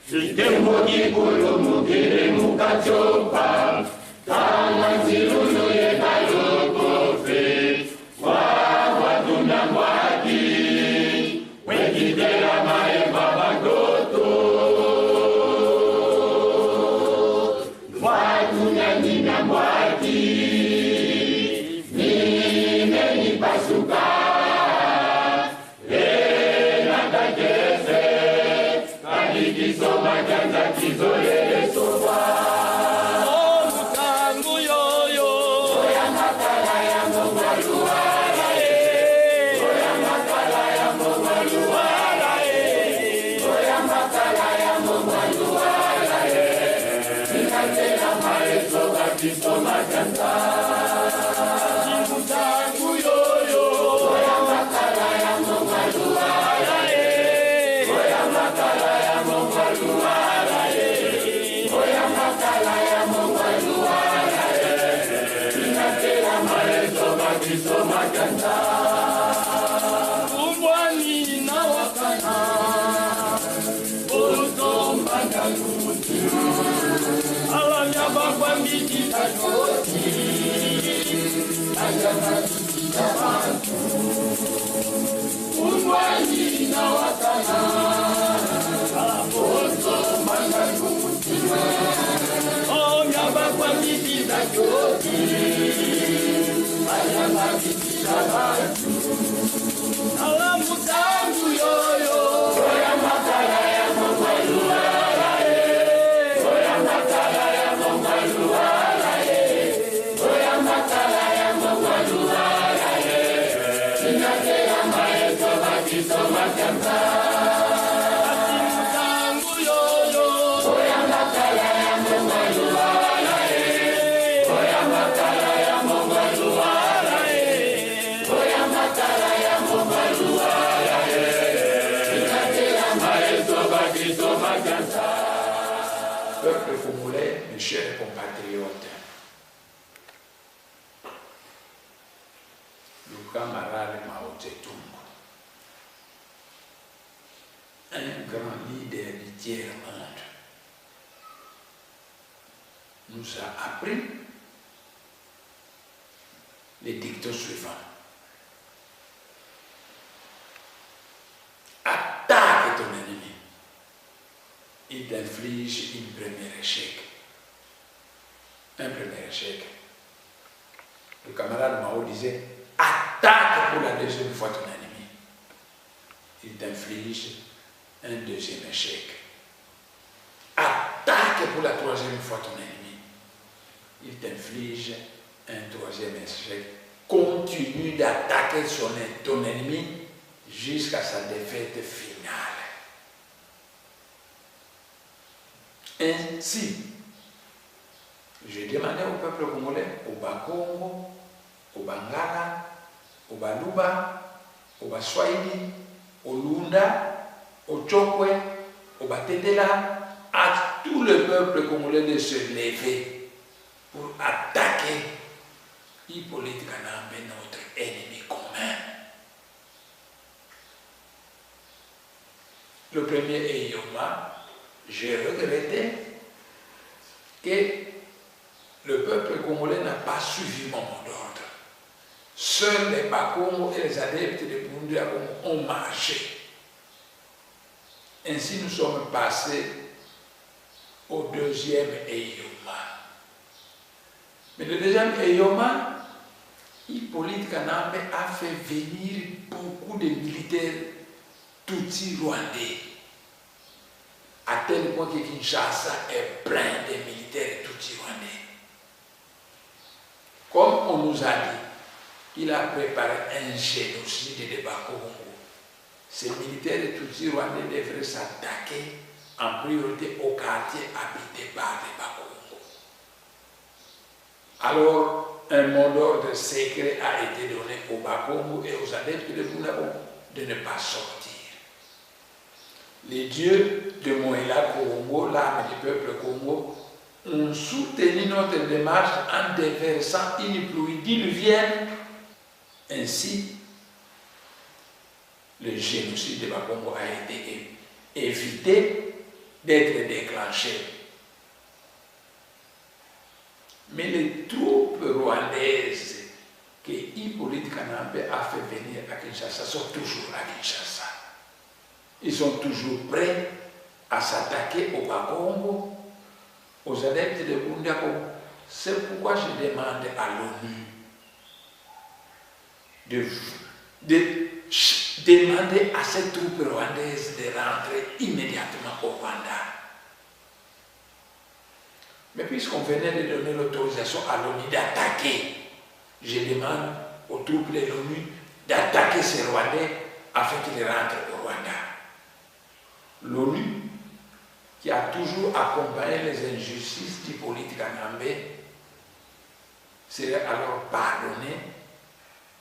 Sistemo kikulu mukiri mukachopa kama nziruno yekalokofe wawatuna mwaki wekitera maemba magoto watunanyina mwaki nimenipasuka kisoma kyanza kizoyele soba mutangu yoyo oya makala ya mongwaluwala oya makala ya mongwaluwala oya makala ya mongwaluwala nikatela maesoba kisoma kyanza mutangu yoyo oya makala ya mongwaluwala oya makala ya mongwaluwala oya makala ya mongwaluwala inatela maesoba kisoma kyanza umbwani na wakana otombanga luti alanyabakwa mbikita joti ayamatukita bantu umbwani na wakana oh nyabakwa mbikita joti ayamatukita bantu alamutangu yoyo oya makala ya mongwaluwala oya makala ya mongwaluwala oya makala ya mongwaluwala inatela maesoba kisoma kyanza mutangu yoyo oya makala ya mongwaluwala oya makala ya mongwaluwala oya makala ya mongwaluwala inatela maesoba kisoma kyanza. Peuple congolais, mes chers compatriotes, le camarade Mao Tse-tung, un grand leader du tiers-monde, nous a appris les dictats suivants. Attaque ton ennemi. Il t'inflige un premier échec. Un premier échec. Le camarade Mao disait, attaque pour la deuxième fois ton ennemi. Il t'inflige un deuxième échec. Attaque pour la troisième fois ton ennemi. Il t'inflige un troisième échec. Continue d'attaquer ton ennemi jusqu'à sa défaite finale. Ainsi, j'ai demandé au peuple congolais, au Bakongo, au Bangala, au Baluba, au Baswahili, au Lunda, au Chokwe, au Batendela, à tout le peuple congolais de se lever pour attaquer Hippolyte Kanambe, notre ennemi commun. Le premier Eyoma, j'ai regretté que le peuple congolais n'a pas suivi mon mot d'ordre. Seuls les Bakongo et les adeptes de Bundu ont marché. Ainsi, nous sommes passés au deuxième Eyoma. Mais le deuxième Eyoma, Hippolyte Kanambe a fait venir beaucoup de militaires Tutsi rwandais. À tel point que Kinshasa est plein de militaires Tutsi rwandais. Comme on nous a dit, il a préparé un génocide de Bakongo. Ces militaires Tutsi rwandais devraient s'attaquer en priorité au quartier habité par les Bakongo. Alors, un mot d'ordre secret a été donné aux Bakongo et aux adeptes de Bunagbo de ne pas sortir. Les dieux de Moïla Congo, l'âme du peuple Congo, ont soutenu notre démarche en déversant une pluie diluvienne. Ainsi, le génocide de Bakongo a été évité d'être déclenchée. Mais les troupes rwandaises que Hippolyte Kanambe a fait venir à Kinshasa sont toujours à Kinshasa. Ils sont toujours prêts à s'attaquer au Bakongo, aux adeptes de Bundako. C'est pourquoi je demande à l'ONU de demander à ces troupes rwandaises de rentrer immédiatement au Rwanda. Mais puisqu'on venait de donner l'autorisation à l'ONU d'attaquer, je demande aux troupes de l'ONU d'attaquer ces Rwandais afin qu'ils rentrent au Rwanda. L'ONU, qui a toujours accompagné les injustices d'Hippolyte Kanambe, serait alors pardonné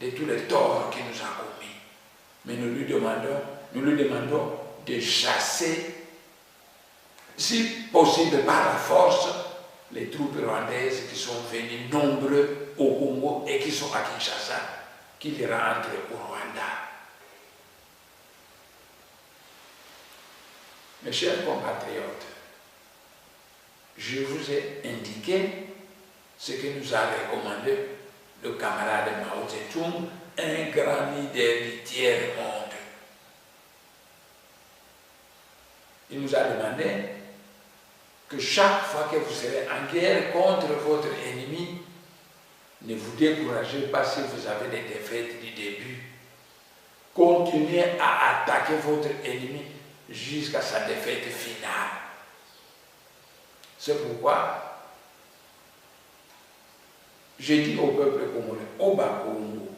de tous les torts qu'il nous a commis. Mais nous lui demandons de chasser, si possible par la force, les troupes rwandaises qui sont venues nombreux au Congo et qui sont à Kinshasa, qu'ils rentrent au Rwanda. Mes chers compatriotes, je vous ai indiqué ce que nous a recommandé le camarade Mao Zedong, un grand leader du tiers-monde. Il nous a demandé que chaque fois que vous serez en guerre contre votre ennemi, ne vous découragez pas si vous avez des défaites du début. Continuez à attaquer votre ennemi jusqu'à sa défaite finale. C'est pourquoi j'ai dit au peuple congolais, au Bakongo,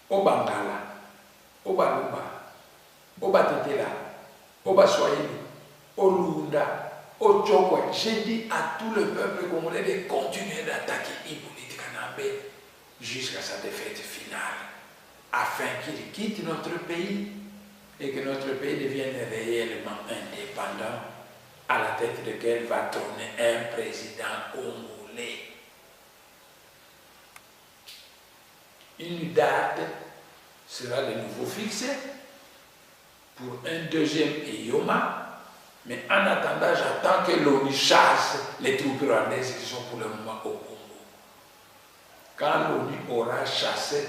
au Bangala, au Baluba, au Batetela, au Baswahili, au Lunda, au Tchokwe, j'ai dit à tout le peuple congolais de continuer d'attaquer Hippolyte Kanambe jusqu'à sa défaite finale, afin qu'il quitte notre pays et que notre pays devienne réellement indépendant, à la tête duquel va trôner un président congolais. Une date sera de nouveau fixée pour un deuxième Eyoma. Mais en attendant, j'attends que l'ONU chasse les troupes rwandaises qui sont pour le moment au Congo. Quand l'ONU aura chassé,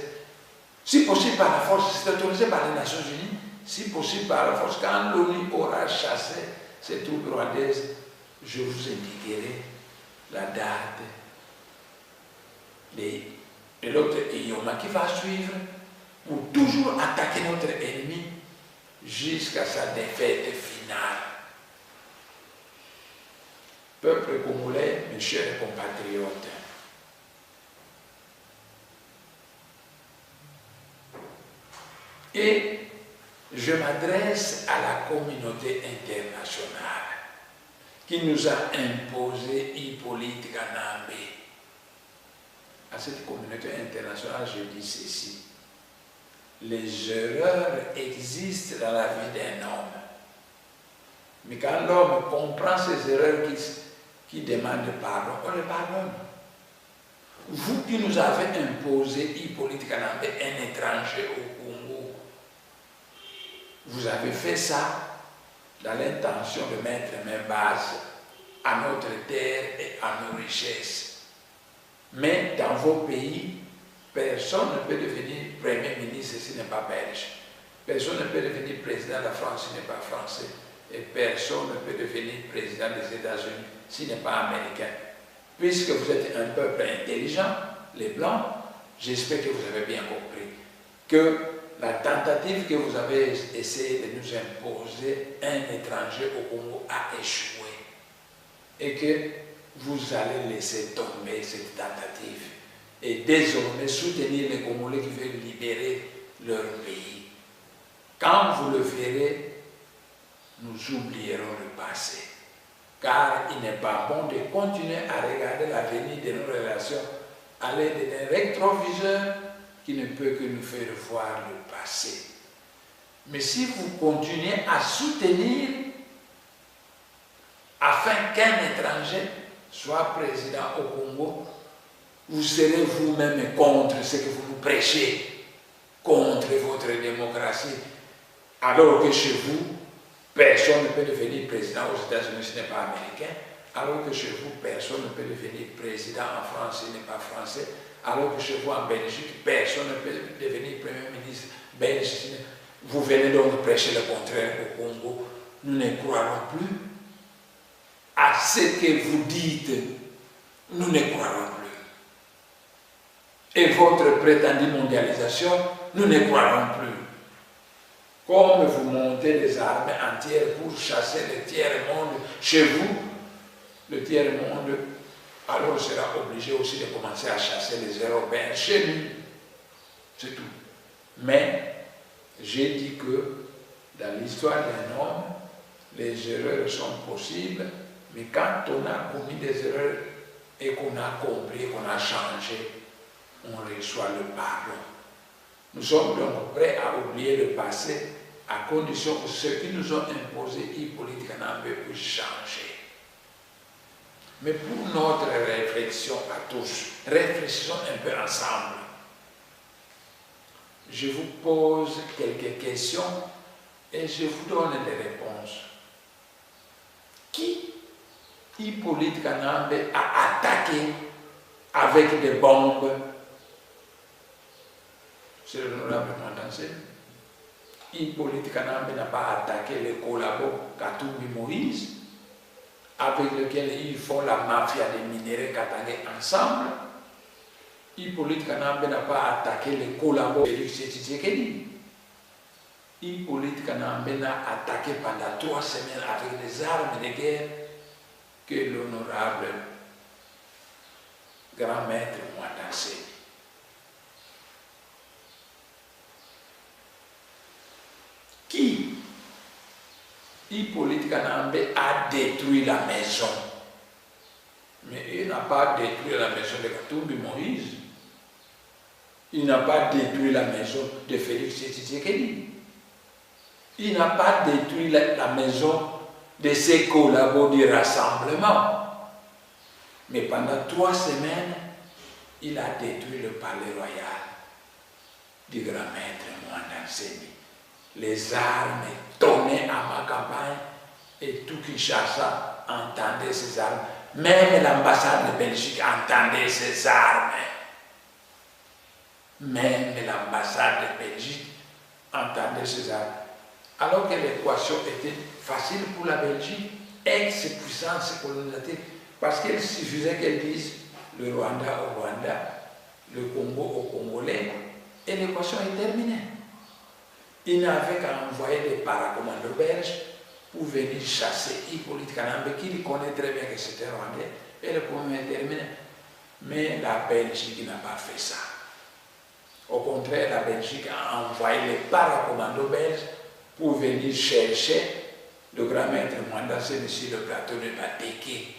si possible par la force, c'est autorisé par les Nations Unies, si possible par la force, quand l'ONU aura chassé ces troupes rwandaises, je vous indiquerai la date de l'autre Eyoma qui va suivre pour toujours attaquer notre ennemi jusqu'à sa défaite finale. Peuple congolais, mes chers compatriotes, et je m'adresse à la communauté internationale qui nous a imposé Hippolyte Kanambe. À cette communauté internationale, je dis ceci: les erreurs existent dans la vie d'un homme. Mais quand l'homme comprend ces erreurs qui demandent pardon, on les pardonne. Vous qui nous avez imposé Hippolyte Kanambe, un étranger au Congo, vous avez fait ça dans l'intention de mettre main basse à notre terre et à nos richesses. Mais dans vos pays, personne ne peut devenir Premier ministre s'il n'est pas belge. Personne ne peut devenir président de la France s'il n'est pas français. Et personne ne peut devenir président des États-Unis s'il n'est pas américain. Puisque vous êtes un peuple intelligent, les Blancs, j'espère que vous avez bien compris que la tentative que vous avez essayé de nous imposer un étranger au Congo a échoué. Et que vous allez laisser tomber cette tentative. Et désormais soutenir les Congolais qui veulent libérer leur pays. Quand vous le verrez, nous oublierons le passé. Car il n'est pas bon de continuer à regarder l'avenir de nos relations à l'aide d'un rétroviseur qui ne peut que nous faire voir le passé. Mais si vous continuez à soutenir afin qu'un étranger soit président au Congo, vous serez vous-même contre ce que vous nous prêchez, contre votre démocratie, alors que chez vous, personne personne ne peut devenir président aux États-Unis, ce n'est pas américain, alors que chez vous, personne ne peut devenir président en France, ce n'est pas français, alors que chez vous, en Belgique, personne ne peut devenir Premier ministre belge. Vous venez donc prêcher le contraire au Congo. Nous ne croirons plus à ce que vous dites. Nous ne croirons plus. Et votre prétendue mondialisation, nous ne croirons plus. Comme vous montez des armées entières pour chasser le tiers-monde chez vous, le tiers-monde alors sera obligé aussi de commencer à chasser les Européens chez lui. C'est tout. Mais j'ai dit que dans l'histoire d'un homme, les erreurs sont possibles, mais quand on a commis des erreurs et qu'on a compris, qu'on a changé, on reçoit le pardon. Nous sommes donc prêts à oublier le passé à condition que ceux qui nous ont imposé Hippolyte Kanambe puissent changer. Mais pour notre réflexion à tous, réfléchissons un peu ensemble. Je vous pose quelques questions et je vous donne des réponses. Qui Hippolyte Kanambe a attaqué avec des bombes? C'est l'honorable Mandansé. Hippolyte Kanambe n'a pas attaqué les collabos Katumbi Moïse, avec lesquels ils font la mafia des minéraux katangais ensemble. Hippolyte Kanambe n'a pas attaqué les collabos de Félix Tshisekedi. Hippolyte Kanambe n'a attaqué pendant 3 semaines avec des armes de guerre que l'honorable grand maître Mandansé. Qui Hippolyte Kanambe a détruit la maison. Mais il n'a pas détruit la maison de Katumbi Moïse. Il n'a pas détruit la maison de Félix Tshisekedi. Il n'a pas détruit la maison de ses collabos du rassemblement. Mais pendant 3 semaines, il a détruit le palais royal du grand maître Mandansé. Les armes tonnaient à ma campagne et tout Kinshasa entendait ces armes. Même l'ambassade de Belgique entendait ces armes. Même l'ambassade de Belgique entendait ces armes. Alors que l'équation était facile pour la Belgique, ex-puissance colonisatrice, parce qu'il suffisait qu'elle dise le Rwanda au Rwanda, le Congo au Congolais, et l'équation est terminée. Il n'avait qu'à envoyer des paracommandos belges pour venir chasser Hippolyte Kanambe, qui connaît très bien que c'était Rwandais, et le problème est terminé. Mais la Belgique n'a pas fait ça. Au contraire, la Belgique a envoyé les paracommandos belges pour venir chercher le grand maître Mandansé sur le plateau de Bateke.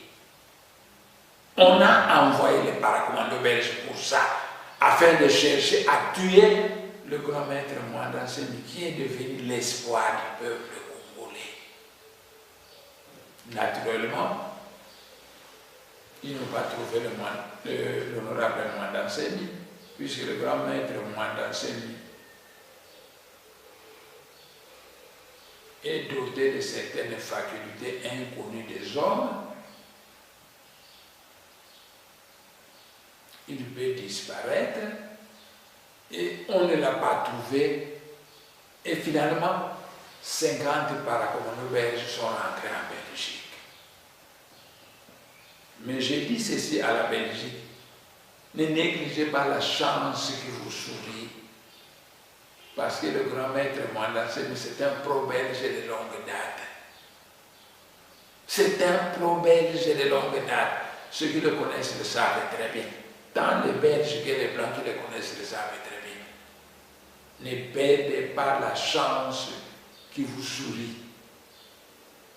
On a envoyé les paracommandos belges pour ça, afin de chercher à tuer le grand maître Mandansé, qui est devenu l'espoir du peuple congolais. Naturellement, ils n'ont pas trouvé l'honorable Mandansé, puisque le grand maître Mandansé est doté de certaines facultés inconnues des hommes. Il peut disparaître et on ne l'a pas trouvé. Et finalement, 50 paracommandos belges sont rentrés en Belgique. Mais j'ai dit ceci à la Belgique: ne négligez pas la chance qui vous sourit. Parce que le grand maître Mandansé, c'est un pro-belge de longue date. C'est un pro-belge de longue date. Ceux qui le connaissent le savent très bien. Tant les Belges que les Blancs qui le connaissent le savent très bien. Ne perdez pas la chance qui vous sourit.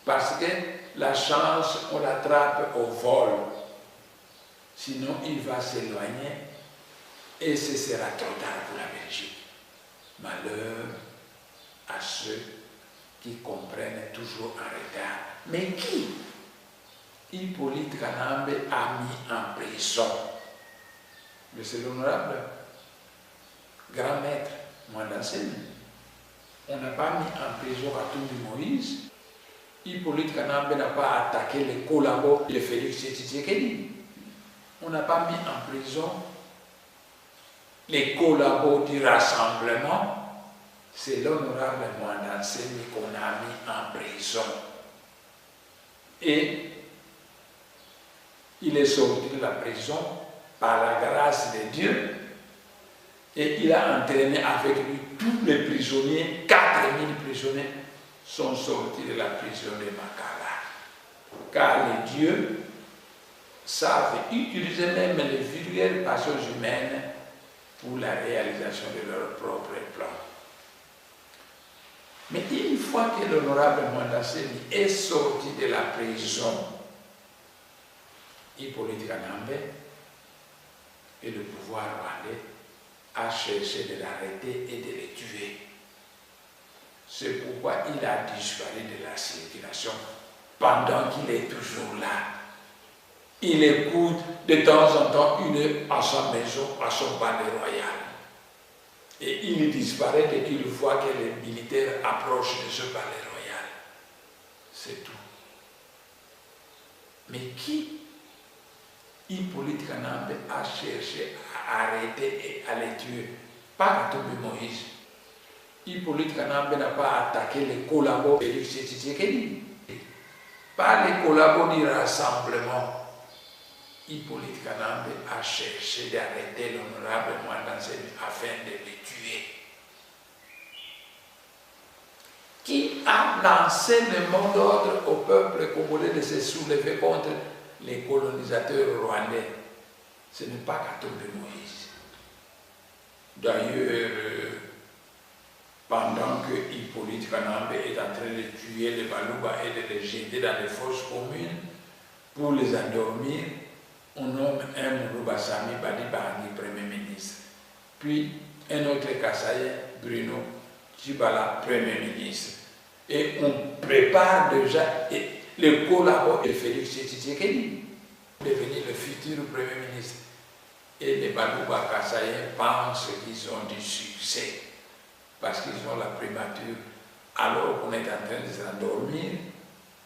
Parce que la chance, on l'attrape au vol. Sinon, il va s'éloigner et ce sera trop tard pour la Belgique. Malheur à ceux qui comprennent toujours en retard. Mais qui Hippolyte Kanambe a mis en prison? Mais c'est l'honorable grand maître Mandansé. On n'a pas mis en prison Katumbi Moïse. Hippolyte Kanambe n'a pas attaqué les collabos de Félix Tshisekedi. On n'a pas mis en prison les collabos du rassemblement. C'est l'honorable Mwanda Nsemi qu'on a mis en prison. Et il est sorti de la prison par la grâce de Dieu. Et il a entraîné avec lui tous les prisonniers, 4000 prisonniers sont sortis de la prison de Makala. Car les dieux savent utiliser même les vulgaires passions humaines pour la réalisation de leurs propres plans. Mais une fois que l'honorable Mwanda Nsemi est sorti de la prison, Hippolyte Kanambe et le pouvoir rwandais a cherché de l'arrêter et de le tuer. C'est pourquoi il a disparu de la circulation pendant qu'il est toujours là. Il écoute de temps en temps une heure à sa maison, à son palais royal. Et il disparaît dès qu'il voit que les militaires approchent de ce palais royal. C'est tout. Mais qui Hippolyte Kanambe a cherché à arrêter et à les tuer? Pas Katumbi Moïse. Hippolyte Kanambe n'a pas attaqué les collabos de Félix Tshisekedi. Pas les collabos du rassemblement. Hippolyte Kanambe a cherché d'arrêter l'honorable Mwanda Nsemi afin de les tuer. Qui a lancé le mot d'ordre au peuple congolais de se soulever contre les colonisateurs rwandais? Ce n'est pas Katumbi Moïse. D'ailleurs, pendant que Hippolyte Kanambe est en train de tuer les Baluba et de les jeter dans les fosses communes pour les endormir, on nomme un Mourouba Sami Badi Bangi Premier ministre, puis un autre Kassaye, Bruno Tshibala Premier ministre. Et on prépare déjà le collabo de Félix Tshisekedi devenir le futur Premier ministre. Et les Baluba Kassaye pensent qu'ils ont du succès parce qu'ils ont la primature, alors qu'on est en train de s'endormir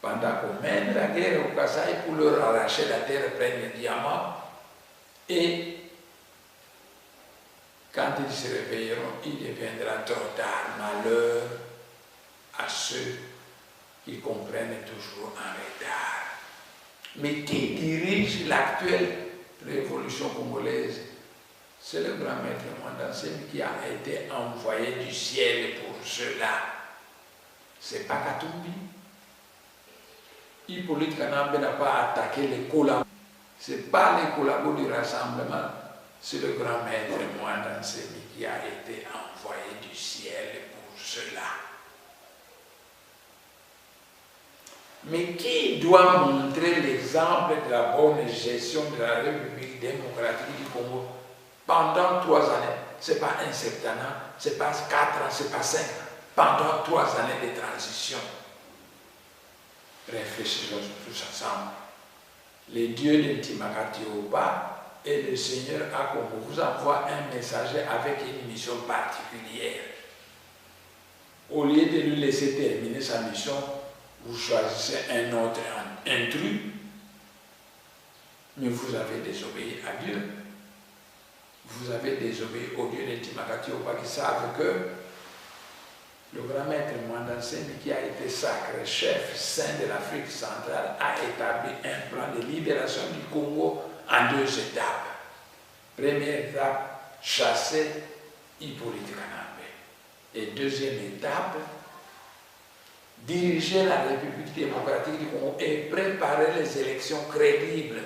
pendant qu'on mène la guerre au Kasaï pour leur arracher la terre pleine de diamants. Et quand ils se réveilleront, il deviendra trop tard. Malheur à ceux qui comprennent toujours en retard. Mais qui dirige l'actuelle révolution congolaise? C'est le grand maître Mwanda Nsemi qui a été envoyé du ciel pour cela. C'est pas Katumbi. Hippolyte Kanambe n'a pas attaqué les collabos. Ce n'est pas les collabos du rassemblement, c'est le grand maître Mwanda Nsemi qui a été envoyé du ciel pour cela. Mais qui doit montrer l'exemple de la bonne gestion de la République démocratique du Congo pendant 3 années? Ce n'est pas un septennat, ce n'est pas 4 ans, ce n'est pas 5 ans. Pendant 3 années de transition. Réfléchissons tous ensemble. Les dieux de Timakatiopa et le Seigneur à Congo vous envoient un messager avec une mission particulière. Au lieu de lui laisser terminer sa mission, vous choisissez un autre intrus, mais vous avez désobéi à Dieu. Vous avez désobéi aux dieux de Timakatiopa qui savent que le grand maître Mwanda Nsemi, qui a été sacré chef saint de l'Afrique centrale, a établi un plan de libération du Congo en 2 étapes. Première étape, chasser Hippolyte Kanambe. Et deuxième étape, diriger la République démocratique du Congo et préparer les élections crédibles.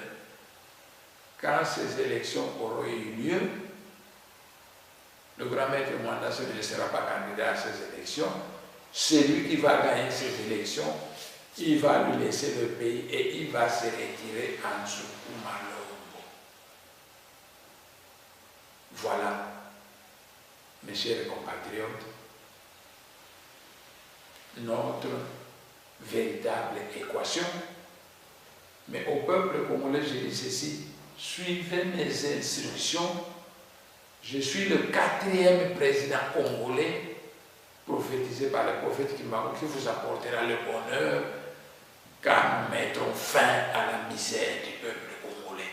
Quand ces élections auront eu lieu, le grand maître Mwanda Nsemi ne sera pas candidat à ces élections. C'est lui qui va gagner ces élections. Il va lui laisser le pays et il va se retirer en Malombo. Voilà, mes chers compatriotes, notre véritable équation. Mais au peuple congolais, je dis ceci: suivez mes instructions. Je suis le 4e président congolais prophétisé par le prophète qui vous apportera le bonheur, car nous mettrons fin à la misère du peuple congolais.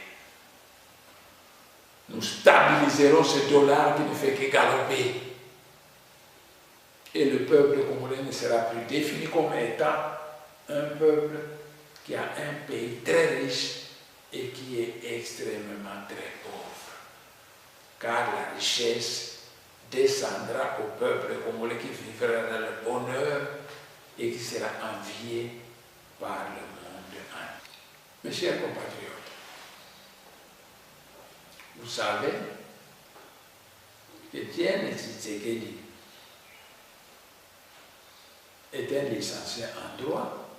Nous stabiliserons ce dollar qui ne fait que galoper. Et le peuple congolais ne sera plus défini comme étant un peuple qui a un pays très riche et qui est extrêmement très pauvre. Car la richesse descendra au peuple congolais qui vivra dans le bonheur et qui sera envié par le monde entier. Mes chers compatriotes, vous savez qu'Étienne Tshisekedi est un licencié en droit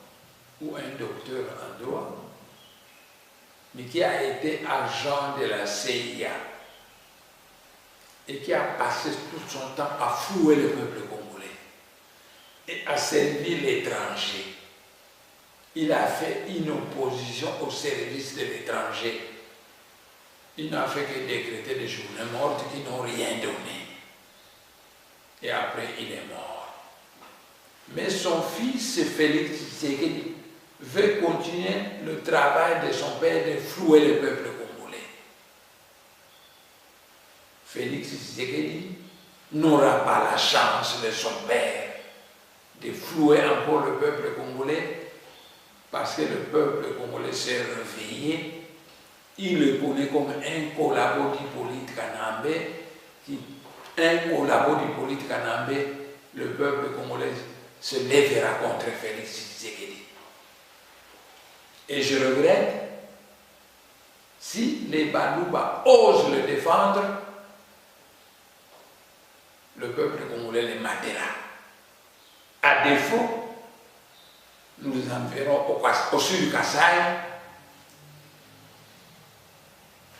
ou un docteur en droit, mais qui a été agent de la CIA et qui a passé tout son temps à flouer le peuple congolais et à servir l'étranger. Il a fait une opposition au service de l'étranger. Il n'a fait que décréter des journées mortes qui n'ont rien donné. Et après, il est mort. Mais son fils, Félix Tshisekedi, veut continuer le travail de son père de flouer le peuple congolais. Félix Tshisekedi n'aura pas la chance de son père de flouer encore le peuple congolais parce que le peuple congolais s'est réveillé. Il le connaît comme un collabo d'Hippolyte Kanambe. Un collabo d'Hippolyte Kanambe, le peuple congolais se lèvera contre Félix Tshisekedi. Et je regrette, si les Balouba osent le défendre, le peuple congolais les matera. À défaut, nous les enverrons au sud du Kasaï,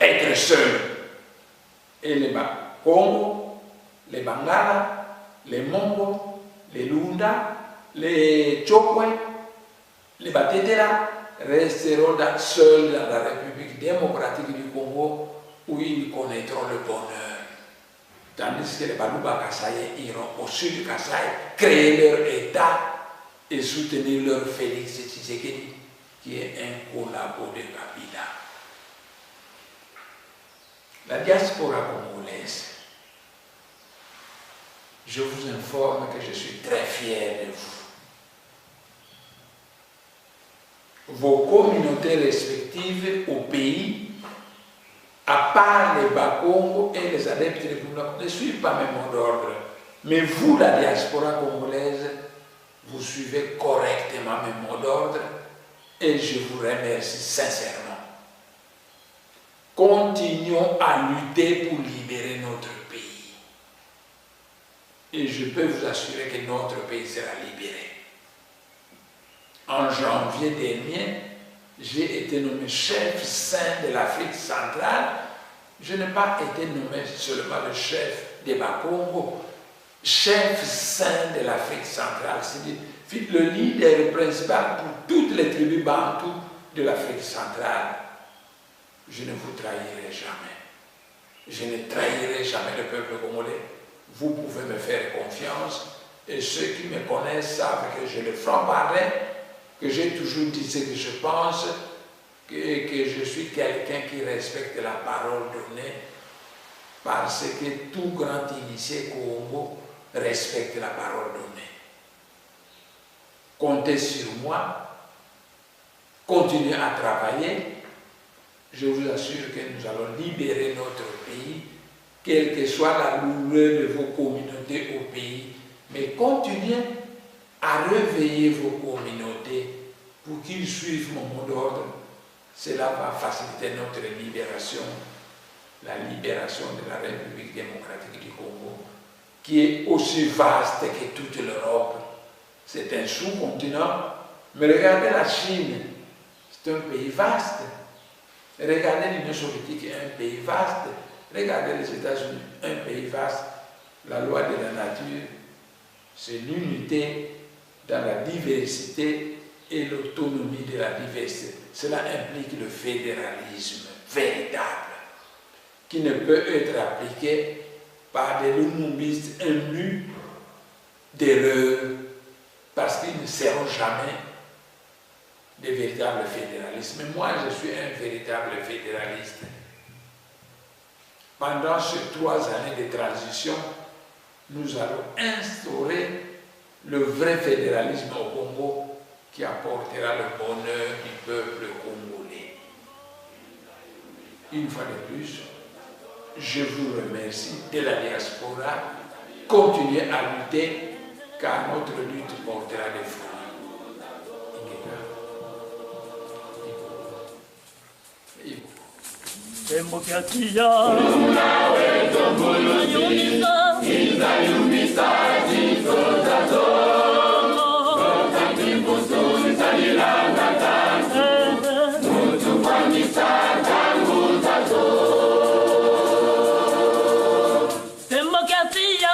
être seuls. Et les Congo, les Bangala, les Mongo, les Lunda, les Chokwe, les Batetera resteront seuls dans la République démocratique du Congo où ils connaîtront le bonheur. Tandis que les Balouba Kasaïens iront au sud du Kasaï créer leur État et soutenir leur Félix Tshisekedi qui est un collabo de Kabila. La diaspora congolaise, je vous informe que je suis très fier de vous. Vos communautés respectives au pays, à part les Bakongo et les adeptes de Boulogne, ne suivent pas mes mots d'ordre. Mais vous, la diaspora congolaise, vous suivez correctement mes mots d'ordre et je vous remercie sincèrement. Continuons à lutter pour libérer notre pays. Et je peux vous assurer que notre pays sera libéré. En janvier dernier, j'ai été nommé chef saint de l'Afrique centrale. Je n'ai pas été nommé seulement le chef des Bakongo, chef saint de l'Afrique centrale, c'est-à-dire le leader principal pour toutes les tribus bantoues de l'Afrique centrale. Je ne vous trahirai jamais. Je ne trahirai jamais le peuple congolais. Vous pouvez me faire confiance et ceux qui me connaissent savent que je le franc-parler, que j'ai toujours dit ce que je pense, que je suis quelqu'un qui respecte la parole donnée parce que tout grand initié Congo respecte la parole donnée. Comptez sur moi, continuez à travailler. Je vous assure que nous allons libérer notre pays, quelle que soit la douleur de vos communautés au pays, mais continuez à réveiller vos communautés pour qu'ils suivent mon mot d'ordre. Cela va faciliter notre libération, la libération de la République démocratique du Congo, qui est aussi vaste que toute l'Europe. C'est un sous-continent, mais regardez la Chine, c'est un pays vaste. Regardez l'Union soviétique, un pays vaste. Regardez les États-Unis, un pays vaste. La loi de la nature, c'est l'unité dans la diversité et l'autonomie de la diversité. Cela implique le fédéralisme véritable, qui ne peut être appliqué par des lumumbistes imbus d'erreurs, parce qu'ils ne seront jamais des véritables fédéralistes. Mais moi, je suis un véritable fédéraliste. Pendant ces 3 années de transition, nous allons instaurer le vrai fédéralisme au Congo qui apportera le bonheur du peuple congolais. Une fois de plus, je vous remercie de la diaspora. Continuez à lutter car notre lutte portera des fruits. Demokratia inayumisa jicho zazo mutu kwa misa tangu zazo demokratia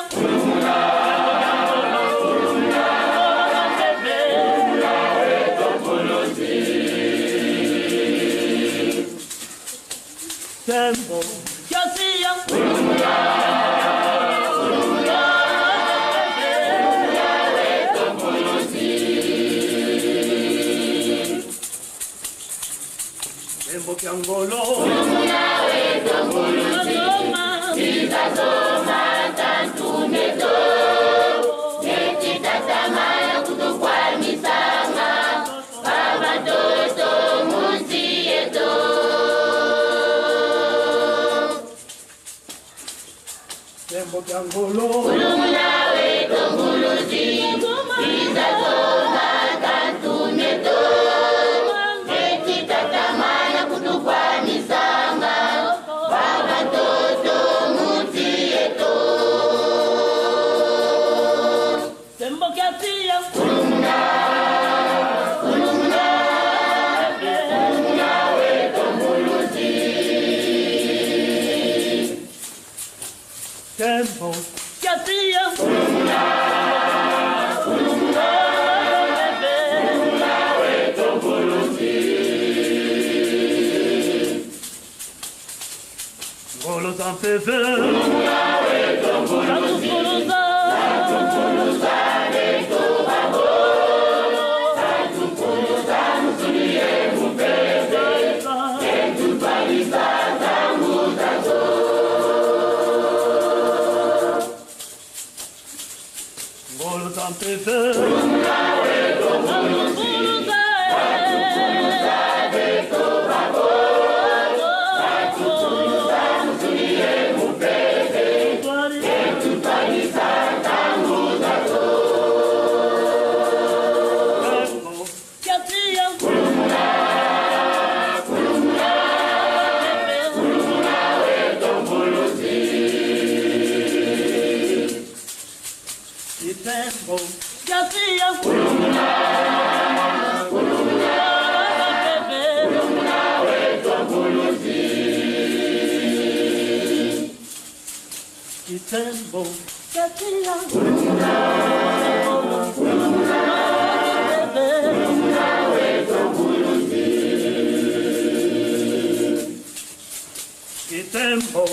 Tempo, que hacía Tempo que angolo tanto medo Tamaya kutokwa misanga Baba toto muzieto Tempo que angolo Kulumulawe tonguluzi Iza zoma tantu neto Eti tatamana kutukwa misanga Baba toto muti eto Tempo que atia Kulumulawe tonguluzi Tempo que hacía Golos en fefe Tempo